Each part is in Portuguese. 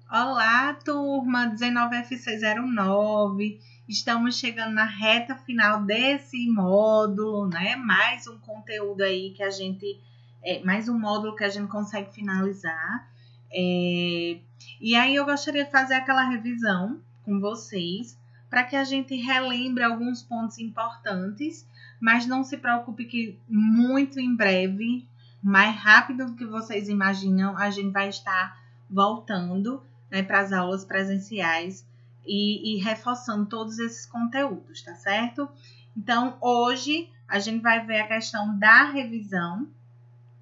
Olá, turma 19FC09. Estamos chegando na reta final desse módulo, né? Mais um conteúdo aí que a gente, mais um módulo que a gente consegue finalizar. E aí eu gostaria de fazer aquela revisão com vocês para que a gente relembre alguns pontos importantes, mas não se preocupe que muito em breve, mais rápido do que vocês imaginam, a gente vai estar voltando, né, para as aulas presenciais e reforçando todos esses conteúdos, tá certo? Então, hoje a gente vai ver a questão da revisão.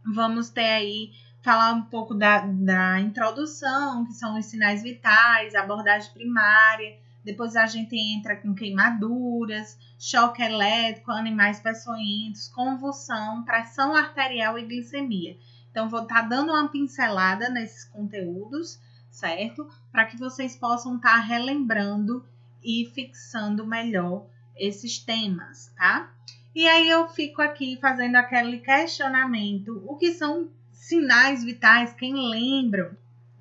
Vamos ter aí, falar um pouco da introdução, que são os sinais vitais, abordagem primária. Depois a gente entra com queimaduras, choque elétrico, animais peçonhentos, convulsão, pressão arterial e glicemia. Então, vou estar dando uma pincelada nesses conteúdos, certo? Para que vocês possam estar relembrando e fixando melhor esses temas, tá? E aí eu fico aqui fazendo aquele questionamento. O que são sinais vitais? Quem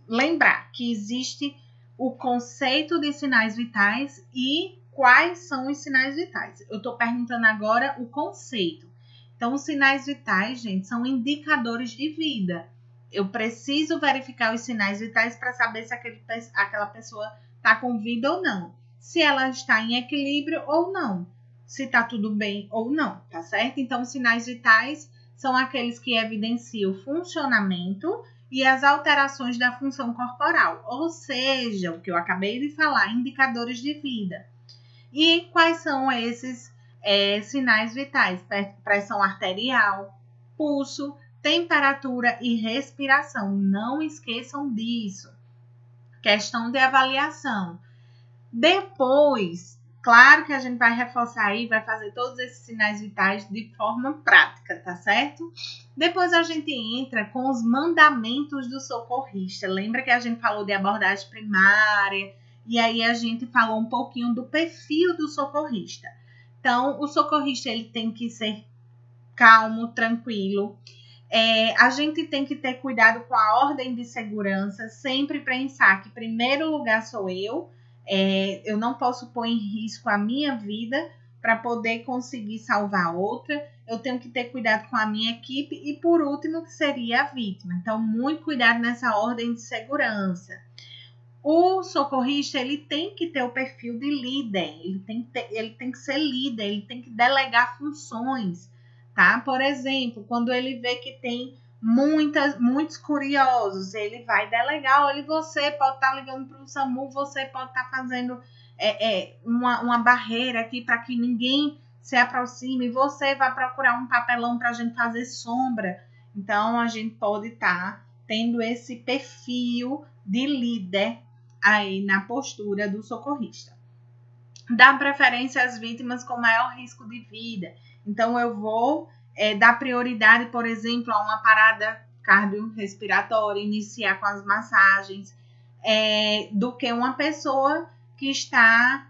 lembrar que existe o conceito de sinais vitais e quais são os sinais vitais. Eu estou perguntando agora o conceito. Então, os sinais vitais, gente, são indicadores de vida. Eu preciso verificar os sinais vitais para saber se aquela pessoa está com vida ou não. Se ela está em equilíbrio ou não. Se está tudo bem ou não, tá certo? Então, os sinais vitais são aqueles que evidenciam o funcionamento e as alterações da função corporal, ou seja, o que eu acabei de falar, indicadores de vida. E quais são esses sinais vitais? Pressão arterial, pulso, temperatura e respiração. Não esqueçam disso. Questão de avaliação. Depois, claro que a gente vai reforçar aí, vai fazer todos esses sinais vitais de forma prática, tá certo? Depois a gente entra com os mandamentos do socorrista. Lembra que a gente falou de abordagem primária? E aí a gente falou um pouquinho do perfil do socorrista. Então, o socorrista ele tem que ser calmo, tranquilo. A gente tem que ter cuidado com a ordem de segurança, sempre pensar que, em primeiro lugar, sou eu. Eu não posso pôr em risco a minha vida para poder conseguir salvar outra. Eu tenho que ter cuidado com a minha equipe e, por último, que seria a vítima. Então, muito cuidado nessa ordem de segurança. O socorrista ele tem que ter o perfil de líder, ele tem que ser líder, ele tem que delegar funções, tá? Por exemplo, quando ele vê que tem muitos curiosos, ele vai delegar, olha, você pode estar ligando para o SAMU, você pode estar fazendo uma barreira aqui para que ninguém se aproxime, você vai procurar um papelão para a gente fazer sombra. Então, a gente pode estar tendo esse perfil de líder aí na postura do socorrista. Dá preferência às vítimas com maior risco de vida. Então, eu vou dar prioridade, por exemplo, a uma parada cardiorrespiratória, iniciar com as massagens, do que uma pessoa que está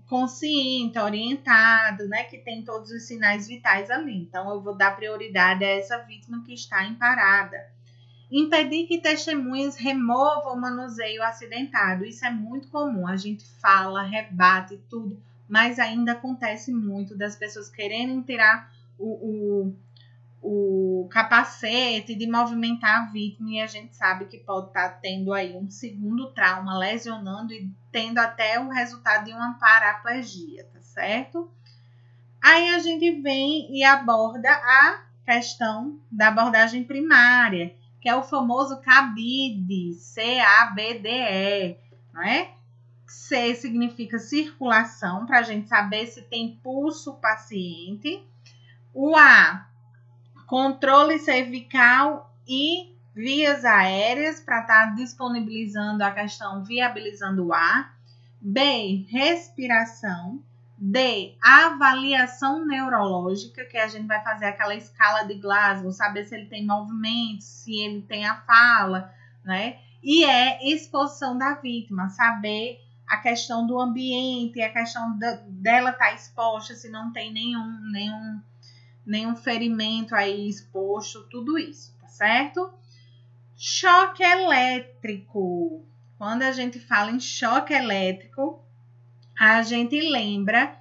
consciente, orientado, né, que tem todos os sinais vitais ali. Então, eu vou dar prioridade a essa vítima que está em parada. Impedir que testemunhas removam o manuseio acidentado. Isso é muito comum. A gente fala, rebate tudo, mas ainda acontece muito das pessoas querendo tirar o capacete de movimentar a vítima e a gente sabe que pode estar tendo aí um segundo trauma, lesionando e tendo até o resultado de uma paraplegia, tá certo? Aí a gente vem e aborda a questão da abordagem primária, que é o famoso CABIDE, C-A-B-D-E, não é? C significa circulação, para a gente saber se tem pulso paciente. O A, controle cervical e vias aéreas, para estar disponibilizando a questão, viabilizando o ar. B, respiração. D, avaliação neurológica, que a gente vai fazer aquela escala de Glasgow, saber se ele tem movimento, se ele tem a fala, né? E exposição da vítima, saber a questão do ambiente, a questão dela estar exposta, se não tem nenhum ferimento aí exposto, tudo isso, tá certo? Choque elétrico. quando a gente fala em choque elétrico, a gente lembra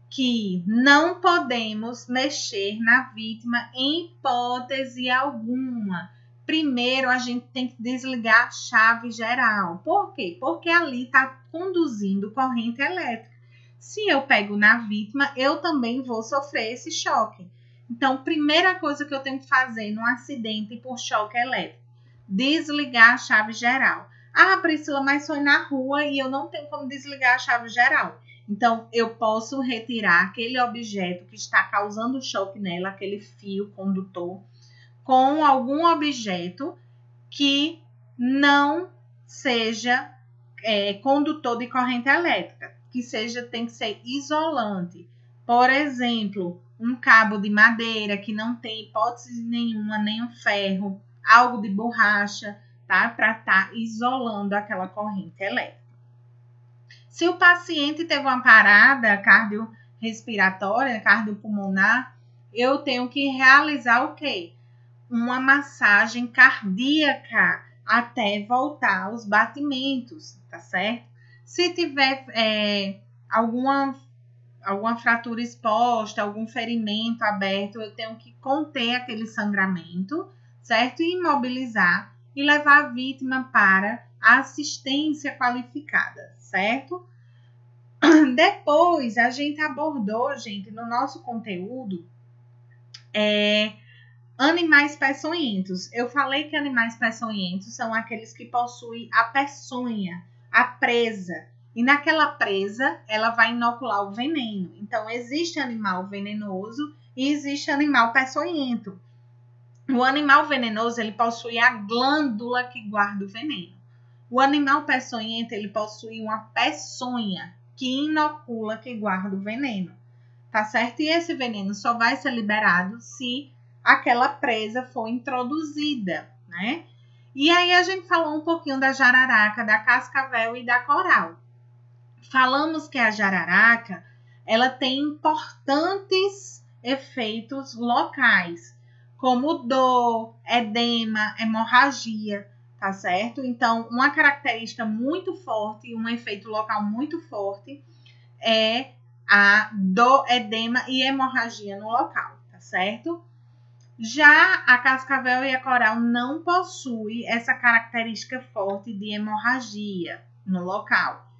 que não podemos mexer na vítima em hipótese alguma. Primeiro, a gente tem que desligar a chave geral. Por quê? Porque ali está conduzindo corrente elétrica. Se eu pego na vítima, eu também vou sofrer esse choque. Então, primeira coisa que eu tenho que fazer num acidente por choque elétrico, desligar a chave geral. Ah, Priscila, mas foi na rua e eu não tenho como desligar a chave geral. Então, eu posso retirar aquele objeto que está causando choque nela, aquele fio condutor, com algum objeto que não seja condutor de corrente elétrica, que tem que ser isolante. Por exemplo, um cabo de madeira que não tem hipótese nenhuma, nem um ferro, algo de borracha, tá? Para estar isolando aquela corrente elétrica. Se o paciente teve uma parada cardiorrespiratória, cardiopulmonar, eu tenho que realizar o quê? Uma massagem cardíaca até voltar aos batimentos, tá certo? Se tiver alguma fratura exposta, algum ferimento aberto, eu tenho que conter aquele sangramento, certo? E imobilizar e levar a vítima para a assistência qualificada, certo? Depois, a gente abordou, gente, no nosso conteúdo, animais peçonhentos. Eu falei que animais peçonhentos são aqueles que possuem a peçonha, a presa. E naquela presa, ela vai inocular o veneno. Então, existe animal venenoso e existe animal peçonhento. O animal venenoso, ele possui a glândula que guarda o veneno. O animal peçonhento, ele possui uma peçonha que inocula, que guarda o veneno. Tá certo? E esse veneno só vai ser liberado se aquela presa for introduzida, né? E aí a gente falou um pouquinho da jararaca, da cascavel e da coral. Falamos que a jararaca, ela tem importantes efeitos locais, como dor, edema, hemorragia, tá certo? Então, uma característica muito forte, um efeito local muito forte é a dor, edema e hemorragia no local, tá certo? Já a cascavel e a coral não possuem essa característica forte de hemorragia no local.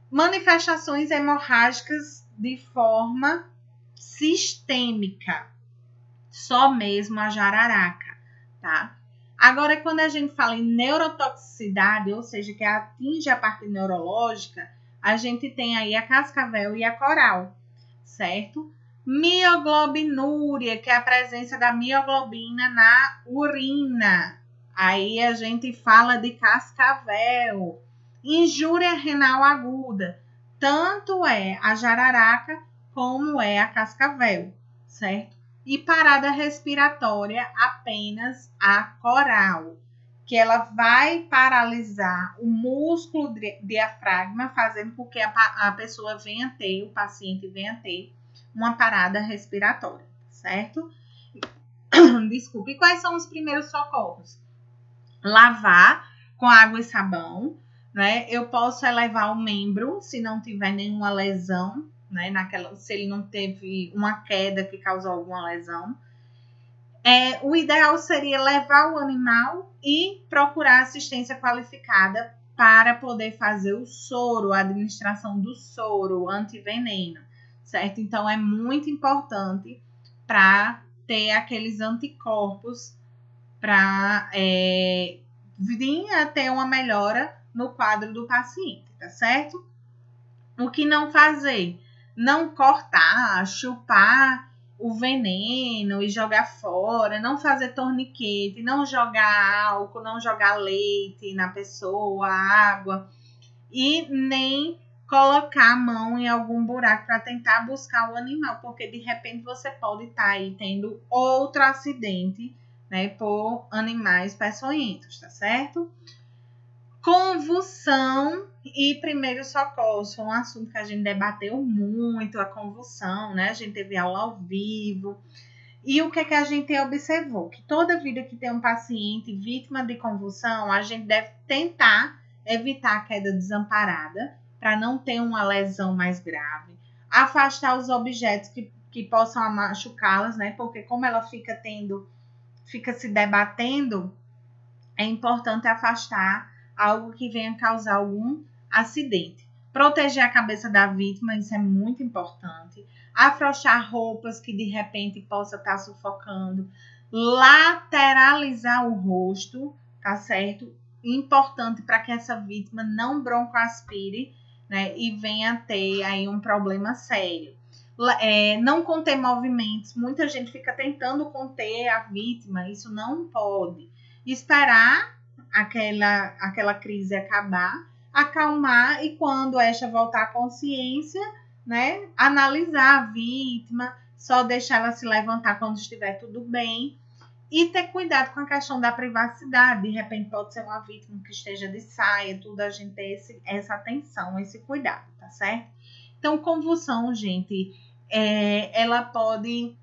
Manifestações hemorrágicas de forma sistêmica, só mesmo a jararaca, tá? Agora, quando a gente fala em neurotoxicidade, ou seja, que atinge a parte neurológica, a gente tem aí a cascavel e a coral, certo? Mioglobinúria, que é a presença da mioglobina na urina. Aí a gente fala de cascavel. Injúria renal aguda, tanto é a jararaca como é a cascavel, certo? E parada respiratória, apenas a coral, que ela vai paralisar o músculo diafragma, fazendo com que a pessoa venha ter, o paciente venha ter uma parada respiratória, certo? Desculpe. E quais são os primeiros socorros? Lavar com água e sabão, né? Eu posso elevar o membro se não tiver nenhuma lesão, né? Se ele não teve uma queda que causou alguma lesão. O ideal seria levar o animal e procurar assistência qualificada para poder fazer o soro, a administração do soro antiveneno, certo? Então, é muito importante para ter aqueles anticorpos para vir a ter uma melhora no quadro do paciente, tá certo? O que não fazer? Não cortar, chupar o veneno e jogar fora, não fazer torniquete, não jogar álcool, não jogar leite na pessoa, água, e nem colocar a mão em algum buraco para tentar buscar o animal, porque de repente você pode estar aí tendo outro acidente, né, por animais peçonhentos, tá certo? Convulsão e primeiro socorro, foi um assunto que a gente debateu muito, a convulsão, né? A gente teve aula ao vivo. E o que a gente observou? Que toda vida que tem um paciente vítima de convulsão, a gente deve tentar evitar a queda desamparada, para não ter uma lesão mais grave, afastar os objetos que possam machucá-las, né? Porque como ela fica se debatendo, é importante afastar algo que venha causar algum acidente. Proteger a cabeça da vítima, isso é muito importante. Afrouxar roupas que de repente possa estar sufocando. Lateralizar o rosto, tá certo? Importante para que essa vítima não broncoaspire, né? E venha ter aí um problema sério. Não conter movimentos. Muita gente fica tentando conter a vítima, isso não pode. Esperar aquela crise acabar, acalmar e quando esta voltar à consciência, né, analisar a vítima, só deixar ela se levantar quando estiver tudo bem e ter cuidado com a questão da privacidade. De repente pode ser uma vítima que esteja de saia, tudo, a gente ter essa atenção, esse cuidado, tá certo? Então, convulsão, gente, ela pode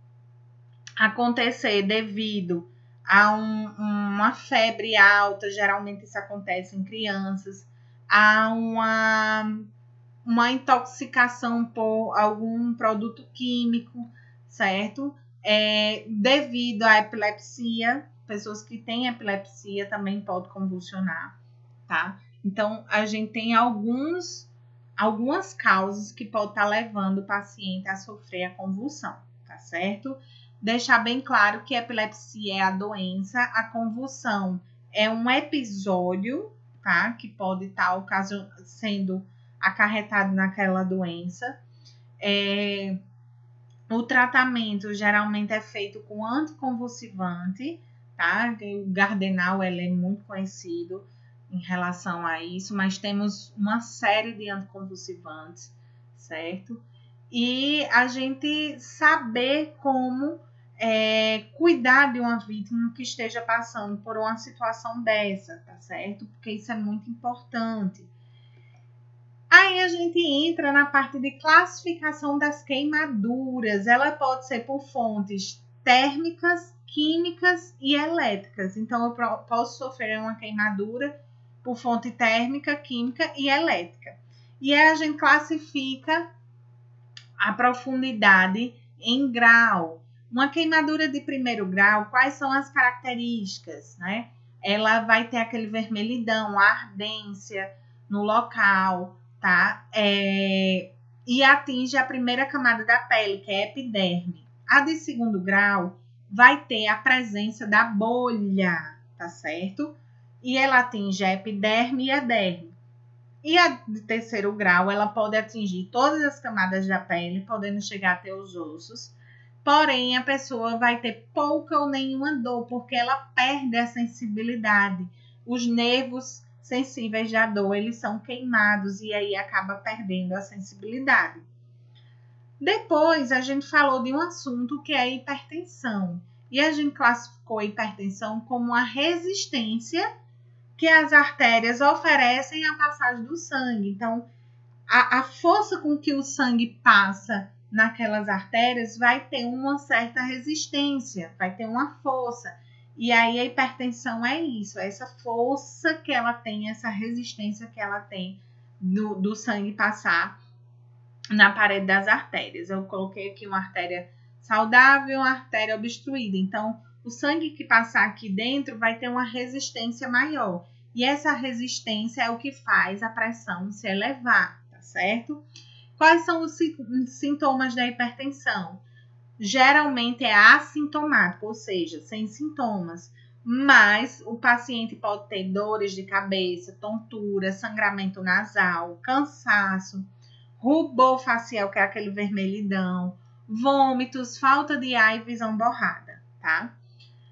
acontecer devido a uma febre alta, geralmente isso acontece em crianças, a uma intoxicação por algum produto químico, certo? Devido à epilepsia, pessoas que têm epilepsia também podem convulsionar, tá? Então, a gente tem algumas causas que podem estar levando o paciente a sofrer a convulsão, tá certo? Deixar bem claro que a epilepsia é a doença, a convulsão é um episódio, tá? Que pode estar sendo acarretado naquela doença. O tratamento geralmente é feito com anticonvulsivante, tá? O Gardenal é muito conhecido em relação a isso, mas temos uma série de anticonvulsivantes, certo? E a gente saber como cuidar de uma vítima que esteja passando por uma situação dessa, tá certo? Porque isso é muito importante. Aí a gente entra na parte de classificação das queimaduras. Ela pode ser por fontes térmicas, químicas e elétricas. Então, eu posso sofrer uma queimadura por fonte térmica, química e elétrica. E aí a gente classifica a profundidade em grau. Uma queimadura de primeiro grau, quais são as características, né? Ela vai ter aquele vermelhidão, a ardência no local, tá? E atinge a primeira camada da pele, que é a epiderme. A de segundo grau vai ter a presença da bolha, tá certo? E ela atinge a epiderme e a derme. E a de terceiro grau, ela pode atingir todas as camadas da pele, podendo chegar até os ossos. Porém, a pessoa vai ter pouca ou nenhuma dor, porque ela perde a sensibilidade. Os nervos sensíveis da dor, eles são queimados e aí acaba perdendo a sensibilidade. Depois, a gente falou de um assunto que é a hipertensão. E a gente classificou a hipertensão como a resistência que as artérias oferecem à passagem do sangue. Então, a força com que o sangue passa naquelas artérias vai ter uma certa resistência, vai ter uma força. E aí a hipertensão é isso, essa força que ela tem, essa resistência que ela tem do sangue passar na parede das artérias. Eu coloquei aqui uma artéria saudável e uma artéria obstruída. Então, o sangue que passar aqui dentro vai ter uma resistência maior. E essa resistência é o que faz a pressão se elevar, tá certo? Quais são os sintomas da hipertensão? Geralmente é assintomático, ou seja, sem sintomas. Mas o paciente pode ter dores de cabeça, tontura, sangramento nasal, cansaço, rubor facial, que é aquele vermelhidão, vômitos, falta de ar e visão borrada, tá?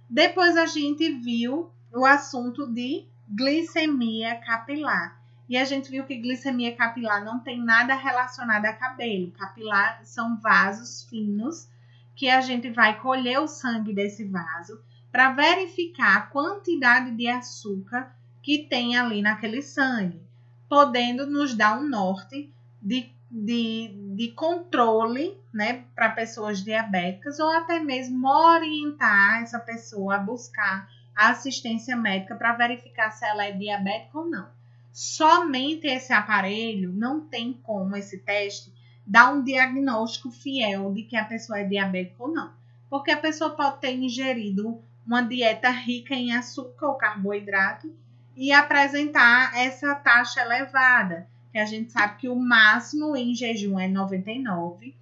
Depois a gente viu o assunto de glicemia capilar. E a gente viu que glicemia capilar não tem nada relacionado a cabelo. Capilar são vasos finos que a gente vai colher o sangue desse vaso para verificar a quantidade de açúcar que tem ali naquele sangue, podendo nos dar um norte de controle, né, para pessoas diabéticas, ou até mesmo orientar essa pessoa a buscar a assistência médica para verificar se ela é diabética ou não. somente esse aparelho não tem como esse teste dar um diagnóstico fiel de que a pessoa é diabética ou não. Porque a pessoa pode ter ingerido uma dieta rica em açúcar ou carboidrato e apresentar essa taxa elevada, que a gente sabe que o máximo em jejum é 99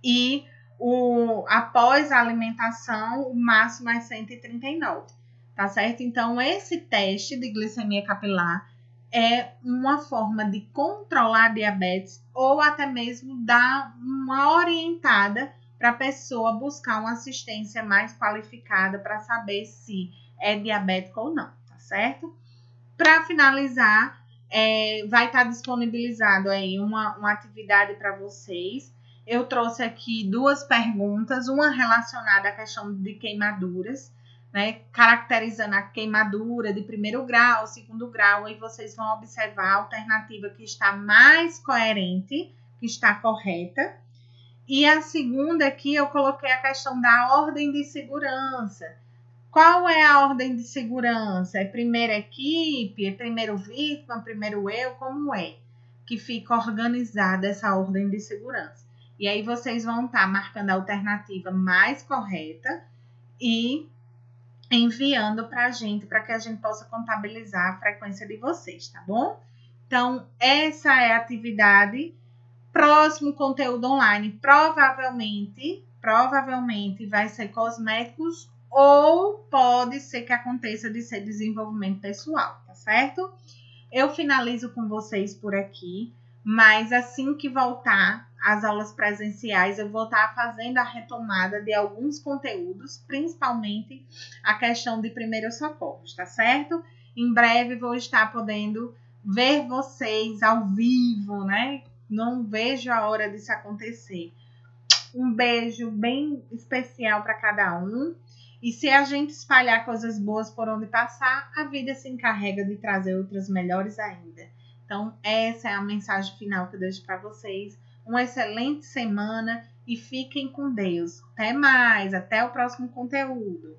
e após a alimentação o máximo é 139, tá certo? Então esse teste de glicemia capilar é uma forma de controlar a diabetes ou até mesmo dar uma orientada para a pessoa buscar uma assistência mais qualificada para saber se é diabético ou não, tá certo? Para finalizar, vai estar disponibilizado aí uma atividade para vocês. Eu trouxe aqui 2 perguntas, uma relacionada à questão de queimaduras, né, caracterizando a queimadura de 1º grau, 2º grau, e vocês vão observar a alternativa que está mais coerente, que está correta. E a segunda aqui eu coloquei a questão da ordem de segurança. Qual é a ordem de segurança? É primeiro equipe, é primeiro vítima, primeiro eu? Como é que fica organizada essa ordem de segurança? E aí vocês vão estar marcando a alternativa mais correta e enviando para a gente, para que a gente possa contabilizar a frequência de vocês, tá bom? Então, essa é a atividade. Próximo conteúdo online, provavelmente vai ser cosméticos ou pode ser que aconteça de ser desenvolvimento pessoal, tá certo? Eu finalizo com vocês por aqui, mas assim que voltar às aulas presenciais, eu vou estar fazendo a retomada de alguns conteúdos, principalmente a questão de primeiros socorros, tá certo? Em breve vou estar podendo ver vocês ao vivo, né? Não vejo a hora disso acontecer. Um beijo bem especial para cada um. E se a gente espalhar coisas boas por onde passar, a vida se encarrega de trazer outras melhores ainda. Então, essa é a mensagem final que eu deixo para vocês. Uma excelente semana e fiquem com Deus. Até mais, até o próximo conteúdo.